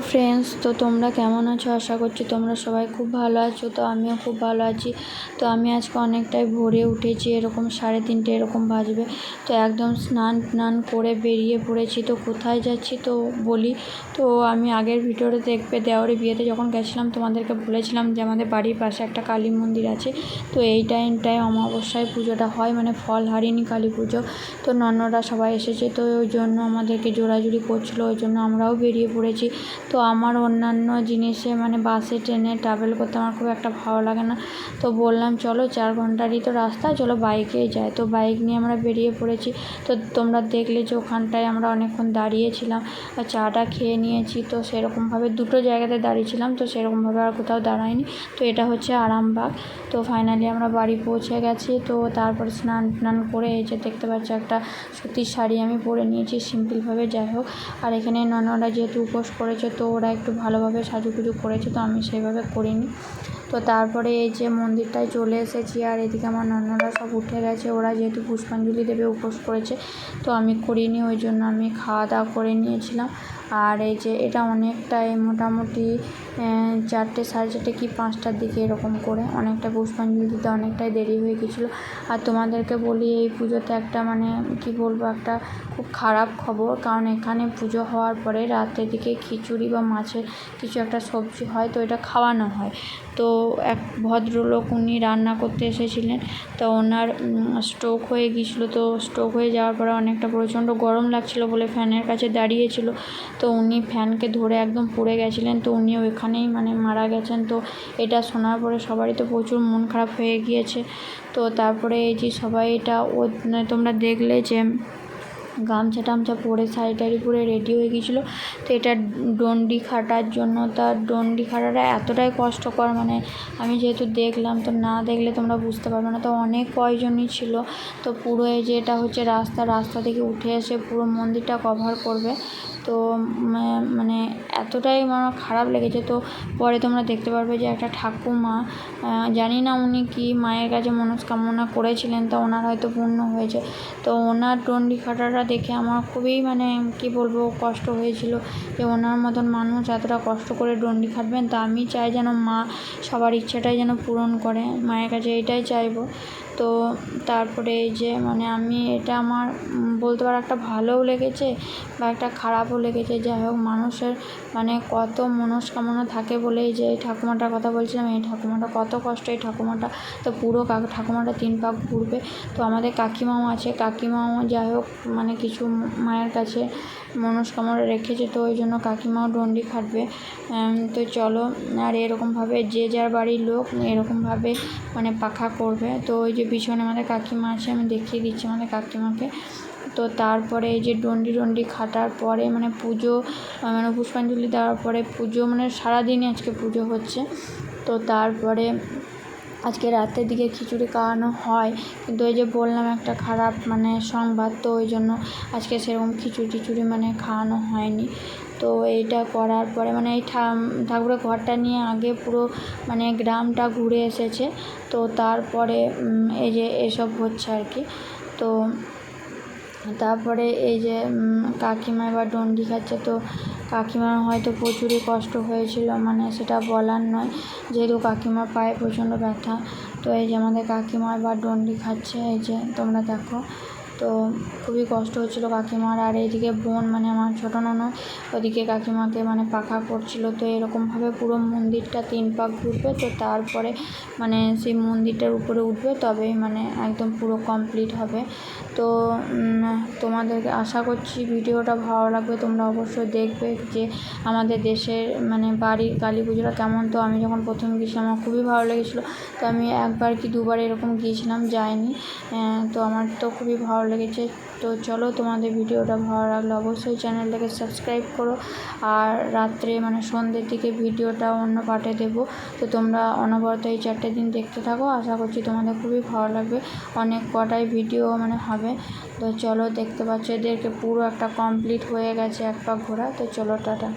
Friends, তো তোমরা কেমন আছো? আশা করছি তোমরা সবাই খুব ভালো আছো। তো আমিও খুব ভালো আছি। তো আমি আজকে অনেকটাই ভোরে উঠেছি, এরকম 3:30 এরকম বাজবে। তো একদম স্নান করে বেরিয়ে পড়েছি। তো কোথায় যাচ্ছি তো বলি। তো আমি আগের ভিডিওতে দেখবে, দেওয়ারি বিয়েতে যখন গেছিলাম তোমাদেরকে বলেছিলাম যে আমাদের বাড়ির পাশে একটা কালী মন্দির আছে। তো এই টাইমটায় অমাবস্যায় পুজোটা হয়, মানে ফল হারিনি কালী পুজো। তো নন্নরা সবাই এসেছে, তো ওই জন্য আমাদেরকে জোরাজুরি করছিলো, ওই জন্য আমরাও বেরিয়ে পড়েছি। তো আমার অন্যান্য জিনিসে মানে বাসে ট্রেনে ট্রাভেল করতে আমার খুব একটা ভালো লাগে না। তো বললাম চলো 4 ঘন্টারই তো রাস্তা, চলো বাইকেই যাই। তো বাইক নিয়ে আমরা বেরিয়ে পড়েছি। তো তোমরা দেখলে যে ওখানটায় আমরা অনেকক্ষণ দাঁড়িয়েছিলাম আর চাটা খেয়ে নিয়েছি। তো সেরকমভাবে দুটো জায়গাতে দাঁড়িয়েছিলাম, তো সেরকমভাবে আর কোথাও দাঁড়াইনি। তো এটা হচ্ছে আরামবাগ। তো ফাইনালি আমরা বাড়ি পৌঁছে গেছি। তো তারপর স্নান করে এই যে দেখতে পাচ্ছি একটা সুতির শাড়ি আমি পরে নিয়েছি সিম্পলভাবে, যাই হোক। আর এখানে ননদরা যেহেতু উপোস করেছে, তো ওরা একটু ভালোভাবে সাজুগুজু করেছে, তো আমি সেইভাবে করিনি। তো তারপরে এই যে মন্দিরটায় চলে এসেছি, আর এদিকে আমার ননদরা সব উঠে গেছে। ওরা যেহেতু পুষ্পাঞ্জলি দেবে উপোস করেছে, তো আমি করিনি, ওই জন্য আমি খাওয়া দাওয়া করে নিয়েছিলাম। আর এই যে এটা অনেকটাই মোটামুটি 4টে 4:30 কি 5টার দিকে এরকম করে অনেকটা পুষ্পাঞ্জলি দিতে অনেকটাই দেরি হয়ে গেছিলো। আর তোমাদেরকে বলি এই পুজোতে একটা মানে কি বলবো, একটা খুব খারাপ খবর। কারণ এখানে পুজো হওয়ার পরে রাতের দিকে খিচুড়ি বা মাছের কিছু একটা সবজি হয়, তো এটা খাওয়ানো হয়। তো এক ভদ্রলোক উনি রান্না করতে এসেছিলেন, তো ওনার স্ট্রোক হয়ে গিয়েছিলো। তো স্ট্রোক হয়ে যাওয়ার পরে অনেকটা প্রচণ্ড গরম লাগছিলো বলে ফ্যানের কাছে দাঁড়িয়েছিল। তো উনি ফ্যানকে ধরে একদম পুড়ে গেছিলেন। তো উনি ওইখানেই মানে মারা গেছেন। তো এটা শোনার পরে সবারই তো প্রচুর মন খারাপ হয়ে গিয়েছে। তো তারপরে এই যে সবাই এটা তোমরা দেখলে যে গামছা টামছা পরে শাড়ি টাড়ি পরে রেডি হয়ে গিয়েছিলো। তো এটা ডন্ডি খাটার জন্য। তার ডন্ডি খাটাটা এতটাই কষ্টকর, মানে আমি যেহেতু দেখলাম, তো না দেখলে তোমরা বুঝতে পারবে না। তো অনেক কয়জনই ছিল। তো পুরো এই যে এটা হচ্ছে রাস্তা থেকে উঠে এসে পুরো মন্দিরটা কভার করবে। তো মানে এতটাই আমার খারাপ লেগেছে। তো পরে তোমরা দেখতে পারবে যে একটা ঠাকুমা, জানি না উনি কি মায়ের কাছে মনস্কামনা করেছিলেন, তো ওনার হয়তো পূর্ণ হয়েছে। তো ওনার ডন্ডি খাটাটা দেখে আমার খুবই মানে কি বলবো কষ্ট হয়েছিল, যে ওনার মতন মানুষ এতটা কষ্ট করে ডন্ডি খাটবেন। তো আমি চাই যেন মা সবার ইচ্ছাটাই যেন পূরণ করে, মায়ের কাছে এটাই চাইবো। তো তারপরে এই যে মানে আমি এটা আমার বলতে পারো একটা ভালোও লেগেছে বা একটা খারাপও লেগেছে। যাই হোক, মানুষের মানে কত মনস্কামনা থাকে বলেই যে এই ঠাকুমাটার কথা বলছিলাম, এই ঠাকুমাটা কত কষ্ট এই ঠাকুমাটা। তো পুরো ঠাকুমাটা 3 পাক ঘুরবে। তো আমাদের কাকিমাও আছে, কাকিমাও যাই হোক মানে কিছু মায়ের কাছে মনস্কামনা রেখেছে, তো ওই জন্য কাকিমাও ডন্ডি খাটবে। তো চলো, আর এরকমভাবে যে যার বাড়ির লোক এরকমভাবে মানে পাখা করবে। তো ওই যে পিছনে আমাদের কাকিমা আছে, আমি দেখিয়ে দিচ্ছি আমাদের কাকিমাকে। তো তারপরে এই যে ডন্ডি খাটার পরে মানে পুজো, মানে পুষ্পাঞ্জলি দেওয়ার পরে পুজো, মানে সারাদিনই আজকে পুজো হচ্ছে। তো তারপরে আজকে রাতের দিকে খিচুড়ি খাওয়ানো হয়, কিন্তু ওই যে বললাম একটা খারাপ মানে সংবাদ, তো ওই জন্য আজকে সেরকম খিচুড়ি মানে খাওয়ানো হয়নি। তো এইটা করার পরে মানে এই ঠাকুরের ঘরটা নিয়ে আগে পুরো মানে গ্রামটা ঘুরে এসেছে। তো তারপরে এই যে এসব হচ্ছে আর কি। তো তারপরে এই যে কাকিমা এবার ডন্ডি খাচ্ছে। তো কাকিমার হয়তো প্রচুরই কষ্ট হয়েছিল, মানে সেটা বলার নয়, যেহেতু কাকিমার পায়ে প্রচণ্ড ব্যথা। তো এই যে আমাদের কাকিমা এবার ডন্ডি খাচ্ছে, এই যে তোমরা দেখো। তো খুবই কষ্ট হচ্ছিলো কাকিমার। আর এইদিকে বোন মানে আমার ছোটো ননদ, ওদিকে কাকিমাকে মানে পাখা করছিল। তো এরকমভাবে পুরো মন্দিরটা 3 পাক ঘুরবে। তো তারপরে মানে সেই মন্দিরটার উপরে উঠবে, তবেই মানে একদম পুরো কমপ্লিট হবে। তো তোমাদেরকে আশা করছি ভিডিওটা ভালো লাগবে, তোমরা অবশ্যই দেখবে যে আমাদের দেশের মানে বাড়ির কালী পুজোটা কেমন। তো আমি যখন প্রথম গিয়েছিলাম আমার খুবই ভালো লেগেছিলো। তো আমি 1বার কি 2বার এরকম গিয়েছিলাম, যাইনি। তো আমার তো খুবই ভালো লেগেছে। তো চলো, তোমাদের ভিডিওটা ভালো লাগলে অবশ্যই চ্যানেলটাকে সাবস্ক্রাইব করো। আর রাত্রে মানে সন্ধ্যের দিকে ভিডিওটা অন্য পার্টে দেবো। তো তোমরা অনবরত এই 4টে দিন দেখতে থাকো, আশা করছি তোমাদের খুবই ভালো লাগবে। অনেক কটাই ভিডিও মানে হবে। তো চলো, দেখতে পাচ্ছ এদেরকে পুরো একটা কমপ্লিট হয়ে গেছে 1 পাক ঘোরা। তো চলো, টাটা।